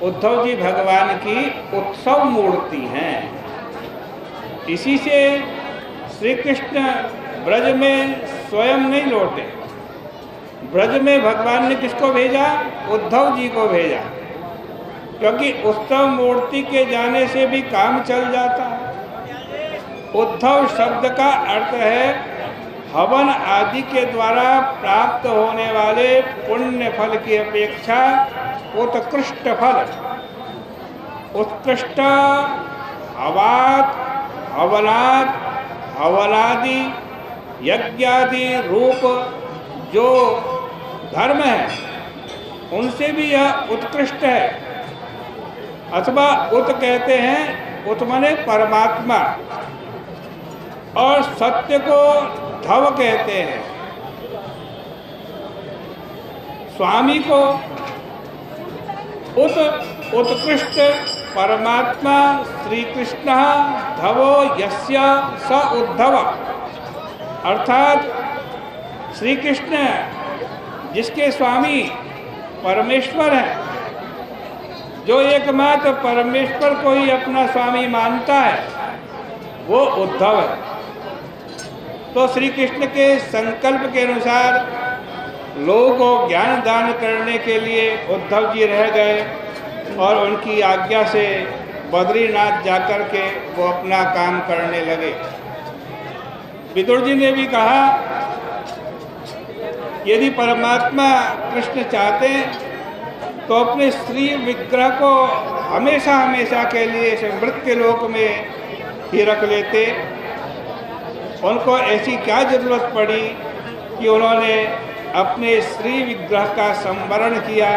उद्धव जी भगवान की उत्सव मूर्ति हैं। इसी से श्री कृष्ण ब्रज में स्वयं नहीं लौटे। ब्रज में भगवान ने किसको भेजा? उद्धव जी को भेजा, क्योंकि उत्सव मूर्ति के जाने से भी काम चल जाता है। उद्धव शब्द का अर्थ है हवन आदि के द्वारा प्राप्त होने वाले पुण्य फल की अपेक्षा उत्कृष्ट फल, उत्कृष्ट हवात, हवनात, हवनादि, यज्ञादि रूप जो धर्म है उनसे भी यह उत्कृष्ट है। अथवा उत कहते हैं, उत माने परमात्मा, और सत्य को धव कहते हैं। स्वामी को उत्कृष्ट परमात्मा श्री कृष्ण धवो यस्य स उद्धव, अर्थात श्री कृष्ण जिसके स्वामी परमेश्वर हैं, जो एकमात्र परमेश्वर को ही अपना स्वामी मानता है, वो उद्धव है। तो श्री कृष्ण के संकल्प के अनुसार लोगों को ज्ञान दान करने के लिए उद्धव जी रह गए और उनकी आज्ञा से बद्रीनाथ जाकर के वो अपना काम करने लगे। विदुर जी ने भी कहा, यदि परमात्मा कृष्ण चाहते तो अपने श्री विग्रह को हमेशा हमेशा के लिए मृत्यु लोक में ही रख लेते। उनको ऐसी क्या जरूरत पड़ी कि उन्होंने अपने श्री विग्रह का संवरण किया?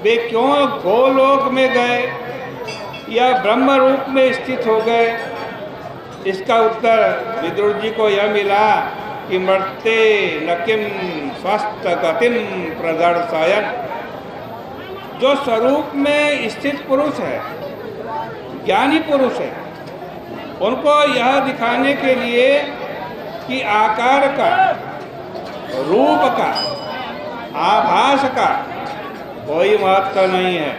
वे क्यों गोलोक में गए या ब्रह्म रूप में स्थित हो गए? इसका उत्तर विदुर जी को यह मिला कि मर्ते न किम स्वस्थ गतिम प्रदर्शयन। जो स्वरूप में स्थित पुरुष है, ज्ञानी पुरुष है, उनको यह दिखाने के लिए कि आकार का, रूप का, आभास का कोई महत्व नहीं है।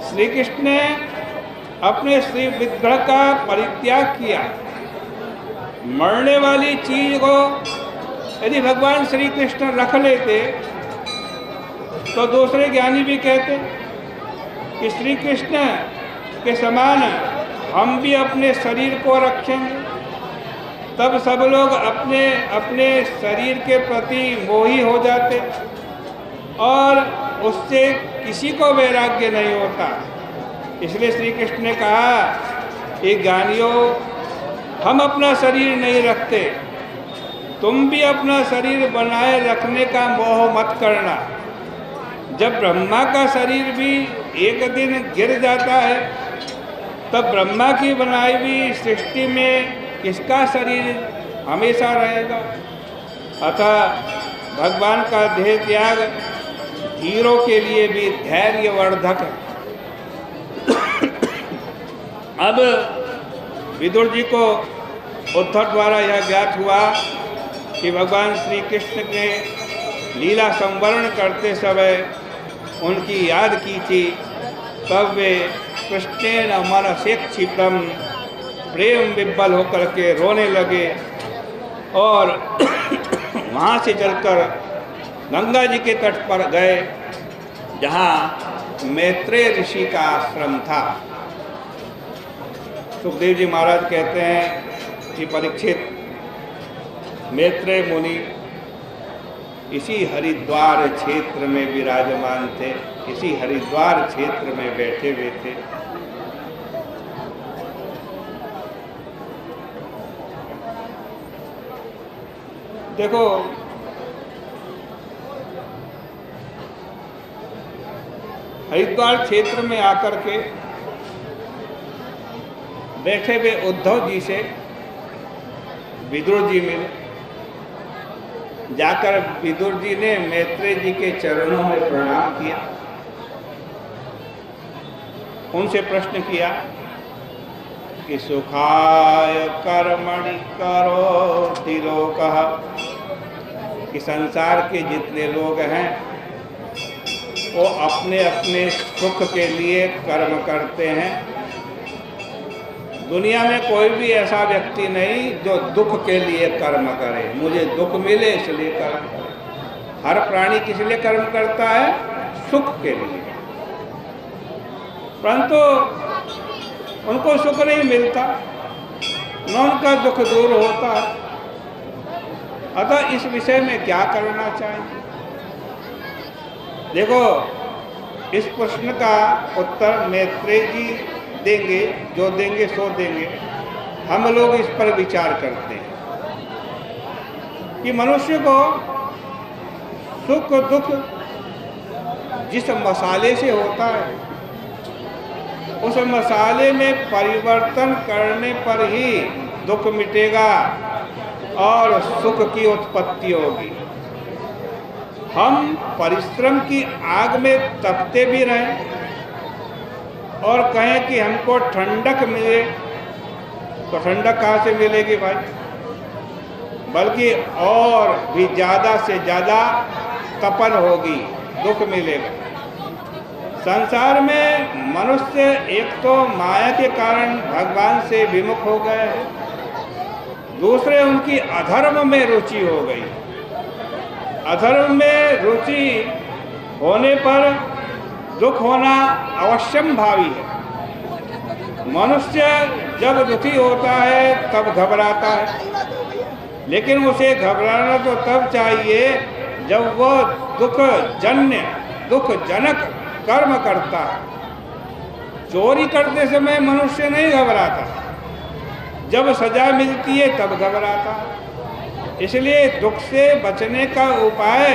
श्री कृष्ण ने अपने श्री विग्रह का परित्याग किया। मरने वाली चीज को यदि भगवान श्री कृष्ण रख लेते तो दूसरे ज्ञानी भी कहते कि श्री कृष्ण के समान हम भी अपने शरीर को रखेंगे। तब सब लोग अपने अपने शरीर के प्रति मोही हो जाते और उससे किसी को वैराग्य नहीं होता। इसलिए श्री कृष्ण ने कहा कि ज्ञानियों, हम अपना शरीर नहीं रखते, तुम भी अपना शरीर बनाए रखने का मोह मत करना। जब ब्रह्मा का शरीर भी एक दिन गिर जाता है, तब ब्रह्मा की बनाई हुई सृष्टि में किसका शरीर हमेशा रहेगा? अतः भगवान का देह त्याग धीरों के लिए भी धैर्यवर्धक है। अब विदुर जी को उद्धव द्वारा यह ज्ञात हुआ कि भगवान श्री कृष्ण के लीला संवरण करते समय उनकी याद की थी। तब वे कृष्णेन मनसेक्षिप्तम प्रेम विब्बल होकर के रोने लगे और वहाँ से चलकर गंगा जी के तट पर गए, जहाँ मैत्रेय ऋषि का आश्रम था। सुखदेव जी महाराज कहते हैं कि परीक्षित, मैत्रेय मुनि इसी हरिद्वार क्षेत्र में विराजमान थे, इसी हरिद्वार क्षेत्र में बैठे हुए थे। देखो, हरिद्वार क्षेत्र में आकर के बैठे हुए उद्धव जी से विदुर जी मिले। जाकर विदुर जी ने मैत्रेय जी के चरणों में प्रणाम किया, उनसे प्रश्न किया कि सुखाय कर्मणि करोति लोकः, कि संसार के जितने लोग हैं वो अपने अपने सुख के लिए कर्म करते हैं। दुनिया में कोई भी ऐसा व्यक्ति नहीं जो दुख के लिए कर्म करे, मुझे दुख मिले इसलिए कर्म करे। हर प्राणी किस लिए कर्म करता है? सुख के लिए। परंतु उनको सुख नहीं मिलता, न उनका दुख दूर होता। अतः इस विषय में क्या करना चाहिए? देखो, इस प्रश्न का उत्तर मैत्रेय जी देंगे, जो देंगे सो देंगे। हम लोग इस पर विचार करते हैं कि मनुष्य को सुख दुख जिस मसाले से होता है, उस मसाले में परिवर्तन करने पर ही दुख मिटेगा और सुख की उत्पत्ति होगी। हम परिश्रम की आग में तपते भी रहें और कहें कि हमको ठंडक मिले, तो ठंडक कहाँ से मिलेगी भाई? बल्कि और भी ज़्यादा से ज़्यादा तपन होगी, दुख मिलेगा। संसार में मनुष्य एक तो माया के कारण भगवान से विमुख हो गए हैं, दूसरे उनकी अधर्म में रुचि हो गई। अधर्म में रुचि होने पर दुख होना अवश्यम भावी है। मनुष्य जब दुखी होता है तब घबराता है, लेकिन उसे घबराना तो तब चाहिए जब वह दुख जनक कर्म करता है। चोरी करते समय मनुष्य नहीं घबराता, जब सजा मिलती है तब घबराता है। इसलिए दुख से बचने का उपाय